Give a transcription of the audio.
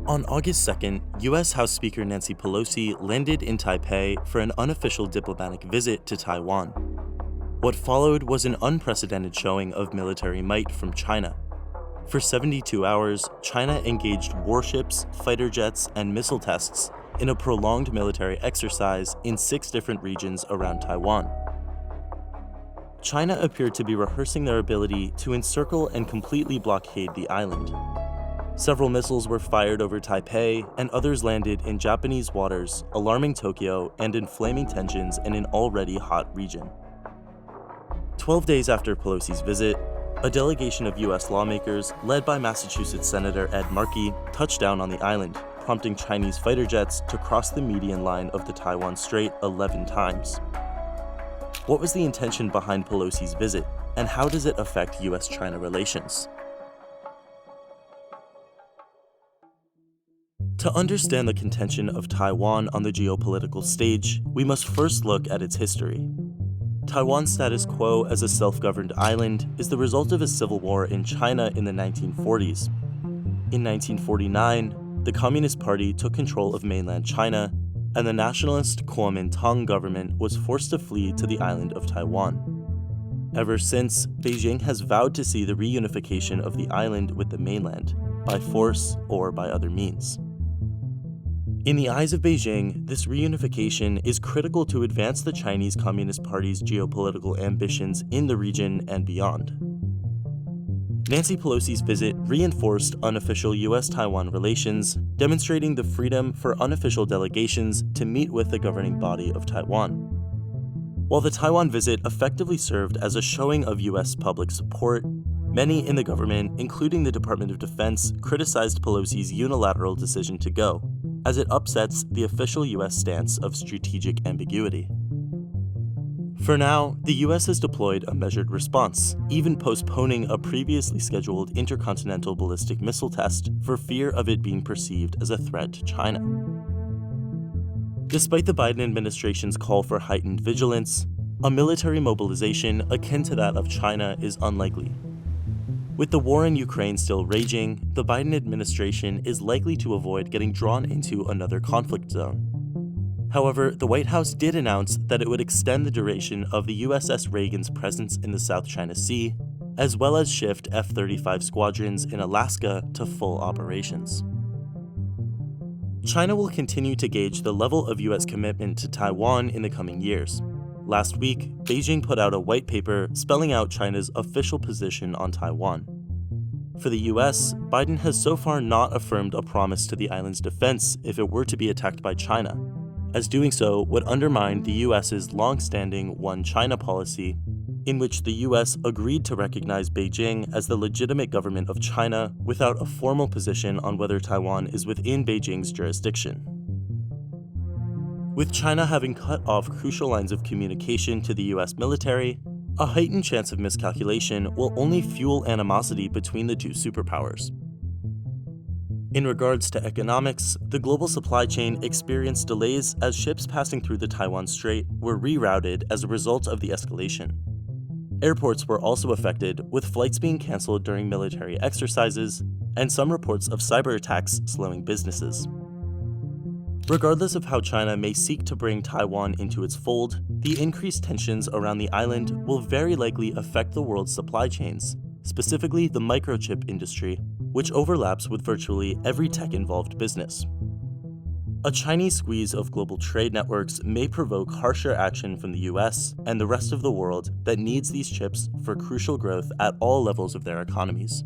On August 2nd, U.S. House Speaker Nancy Pelosi landed in Taipei for an unofficial diplomatic visit to Taiwan. What followed was an unprecedented showing of military might from China. For 72 hours, China engaged warships, fighter jets, and missile tests in a prolonged military exercise in 6 different regions around Taiwan. China appeared to be rehearsing their ability to encircle and completely blockade the island. Several missiles were fired over Taipei, and others landed in Japanese waters, alarming Tokyo and inflaming tensions in an already hot region. 12 days after Pelosi's visit, a delegation of U.S. lawmakers, led by Massachusetts Senator Ed Markey, touched down on the island, prompting Chinese fighter jets to cross the median line of the Taiwan Strait 11 times. What was the intention behind Pelosi's visit, and how does it affect U.S.-China relations? To understand the contention of Taiwan on the geopolitical stage, we must first look at its history. Taiwan's status quo as a self-governed island is the result of a civil war in China in the 1940s. In 1949, the Communist Party took control of mainland China, and the nationalist Kuomintang government was forced to flee to the island of Taiwan. Ever since, Beijing has vowed to see the reunification of the island with the mainland, by force or by other means. In the eyes of Beijing, this reunification is critical to advance the Chinese Communist Party's geopolitical ambitions in the region and beyond. Nancy Pelosi's visit reinforced unofficial U.S.-Taiwan relations, demonstrating the freedom for unofficial delegations to meet with the governing body of Taiwan. While the Taiwan visit effectively served as a showing of U.S. public support, many in the government, including the Department of Defense, criticized Pelosi's unilateral decision to go, as it upsets the official U.S. stance of strategic ambiguity. For now, the U.S. has deployed a measured response, even postponing a previously scheduled intercontinental ballistic missile test for fear of it being perceived as a threat to China. Despite the Biden administration's call for heightened vigilance, a military mobilization akin to that of China is unlikely. With the war in Ukraine still raging, the Biden administration is likely to avoid getting drawn into another conflict zone. However, the White House did announce that it would extend the duration of the USS Reagan's presence in the South China Sea, as well as shift F-35 squadrons in Alaska to full operations. China will continue to gauge the level of U.S. commitment to Taiwan in the coming years. Last week, Beijing put out a white paper spelling out China's official position on Taiwan. For the US, Biden has so far not affirmed a promise to the island's defense if it were to be attacked by China, as doing so would undermine the US's long-standing One China policy, in which the US agreed to recognize Beijing as the legitimate government of China without a formal position on whether Taiwan is within Beijing's jurisdiction. With China having cut off crucial lines of communication to the US military, a heightened chance of miscalculation will only fuel animosity between the two superpowers. In regards to economics, the global supply chain experienced delays as ships passing through the Taiwan Strait were rerouted as a result of the escalation. Airports were also affected, with flights being canceled during military exercises, and some reports of cyber attacks slowing businesses. Regardless of how China may seek to bring Taiwan into its fold, the increased tensions around the island will very likely affect the world's supply chains, specifically the microchip industry, which overlaps with virtually every tech-involved business. A Chinese squeeze of global trade networks may provoke harsher action from the US and the rest of the world that needs these chips for crucial growth at all levels of their economies.